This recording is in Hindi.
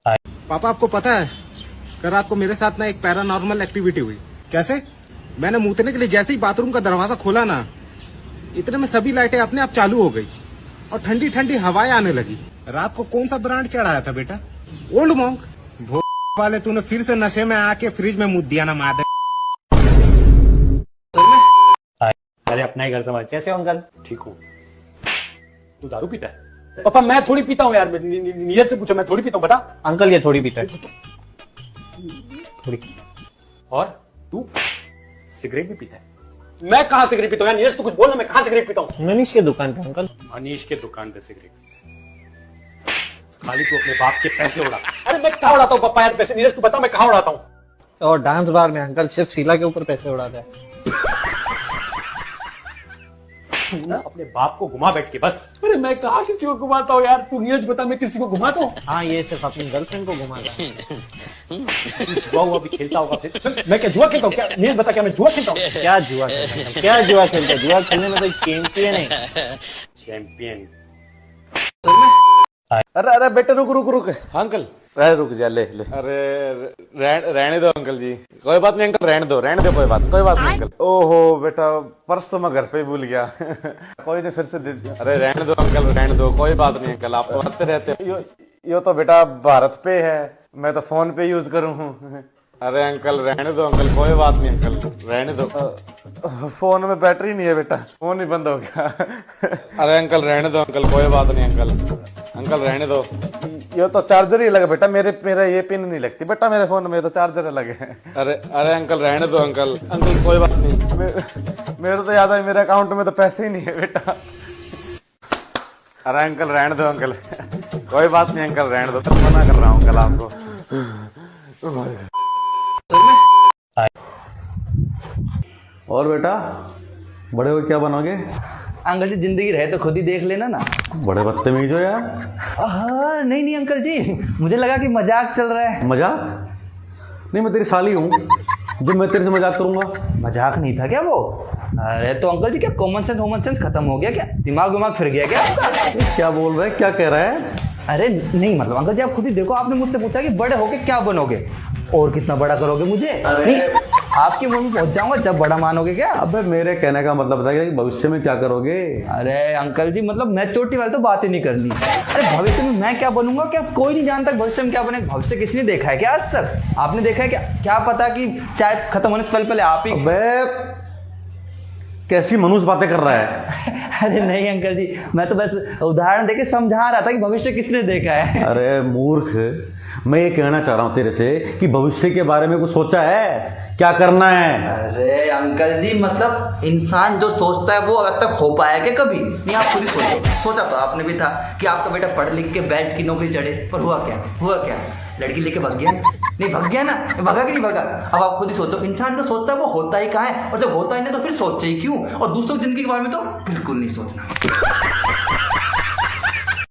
पापा आपको पता है कल रात को मेरे साथ ना एक पैरानॉर्मल एक्टिविटी हुई। कैसे? मैंने मूतने के लिए जैसे ही बाथरूम का दरवाजा खोला ना, इतने में सभी लाइटें अपने आप चालू हो गई और ठंडी ठंडी हवाएं आने लगी। रात को कौन सा ब्रांड चढ़ाया था बेटा? Old monk. भो वाले तूने फिर से नशे में आके फ्रिज में मूत दिया ना मादर। अरे अपना ही घर समझ। कैसे हो अंकल? ठीक हूँ। तू दारू पीता है? पापा मैं थोड़ी पीता हूँ यार, नीरज से पूछो, मैं थोड़ी पीता हूँ। बता अंकल ये थोड़ी पीता है। थोड़ी। और तू सिगरेट भी पीता है? मैं कहाँ सिगरेट पीता हूँ यार, नीरज तू कुछ बोल ना, मैं कहाँ सिगरेट पीता हूँ? मनीष के दुकान पे अंकल। मनीष के दुकान पे सिगरेट? खाली तू अपने बाप के पैसे उड़ा। अरे मैं कहाँ उड़ाता हूँ पापा यार पैसे? नीरज तू बता मैं कहाँ उड़ाता हूँ? और डांस बार में अंकल सिर्फ शीला के ऊपर पैसे उड़ाता है। तू ना अपने बाप को घुमा बैठ के बस। अरे मैं कहाँ किसी को घुमाता हूँ यार, तू नीरज बता मैं किसी को घुमाता हूँ? हाँ ये सिर्फ अपनी गर्लफ्रेंड को घुमाता है। जुआ हुआ भी खेलता होगा फिर? मैं क्या जुआ खेलता हूँ क्या? नीरज बता क्या मैं जुआ खेलता हूँ? क्या जुआ खेलता है? क्या जुआ खेलता है? जुआ खेलने में तो चैंपियन है। चैंपियन। अरे अरे बेटे रुक रुक रुक अंकल, अरे रुक जा, ले ले। अरे रहने दो अंकल जी, कोई बात नहीं अंकल, रहने दो कोई बात नहीं अंकल। ओहो बेटा पर्स तो मैं घर पे ही भूल गया। कोई नहीं फिर से दे दिया। अरे रहने दो अंकल, रहने दो, कोई बात नहीं अंकल, आप तो आते रहते हो। यो तो बेटा भारत पे है, मैं तो फोन पे यूज करूँ। अरे अंकल रहने दो अंकल, कोई बात नहीं अंकल, रहने दो। फोन में बैटरी नहीं है बेटा, फोन ही बंद हो गया। अरे अंकल रहने दो अंकल, कोई बात नहीं अंकल, अंकल रहने दो। ये तो चार्जर ही लगा बेटा, मेरा ये पिन नहीं लगती बेटा मेरे फोन में, तो चार्जर अलग है। अरे अरे अंकल रहने दो अंकल, अंकल कोई बात नहीं, मेरे तो याद है मेरे अकाउंट में तो पैसे ही नहीं है बेटा। अरे अंकल रहने दो अंकल, कोई बात नहीं अंकल, रहने दो, तो मना कर रहा हूँ अंकल आपको। और बेटा बड़े हो क्या बनोगे? अंकल जी जिंदगी रहे तो खुद ही देख लेना ना। बड़े बदतमीज हो यार। हाँ नहीं नहीं अंकल जी, मुझे लगा कि मजाक चल रहा है। मजाक नहीं, मैं तेरी साली हूँ जो मैं तेरे से मजाक करूंगा। मजाक नहीं था क्या वो? अरे तो अंकल जी क्या कॉमन सेंस खत्म हो गया क्या? दिमाग फिर गया क्या आपका? क्या बोल रहा है, क्या कह रहा है? अरे नहीं मतलब अंकल जी आप खुद ही देखो, आपने मुझसे पूछा कि बड़े होके क्या बनोगे और कितना बड़ा करोगे मुझे। नहीं आपकी उम्र में पहुंच जाऊंगा जब बड़ा मानोगे क्या? अबे मेरे कहने का मतलब बताइए कि भविष्य में क्या करोगे? अरे अंकल जी मतलब मैच्योरिटी वाली तो बात ही नहीं करनी। अरे भविष्य में मैं क्या बनूंगा क्या कोई नहीं जानता, भविष्य में क्या बनेगा भविष्य किसी ने देखा है क्या आज तक? आपने देखा है क्या? क्या पता कि चाय खत्म होने से पहले आप ही। अबे कैसी मनुष्य बातें कर रहा है? अरे नहीं अंकल जी, मैं तो बस उदाहरण देके समझा रहा था कि भविष्य किसने देखा है। अरे मूर्ख, मैं ये कहना चाह रहा हूँ तेरे से कि भविष्य के बारे में कुछ सोचा है, क्या करना है? अरे अंकल जी मतलब इंसान जो सोचता है वो अब तक हो पाया क्या कभी? नहीं आप खुद ही सोचो। सोचा तो आपने भी था कि आपका बेटा पढ़ लिख के बैठ की नौकरी चढ़े, पर हुआ क्या? लड़की लेके भाग गया? नहीं भाग गया ना, भागा कि नहीं भागा? अब आप खुद ही सोचो, इंसान जो सोचता है वो होता ही कहाँ है, और जब होता ही नहीं तो फिर सोचे ही क्यों? और दूसरों की जिंदगी के बारे में तो बिल्कुल नहीं सोचना।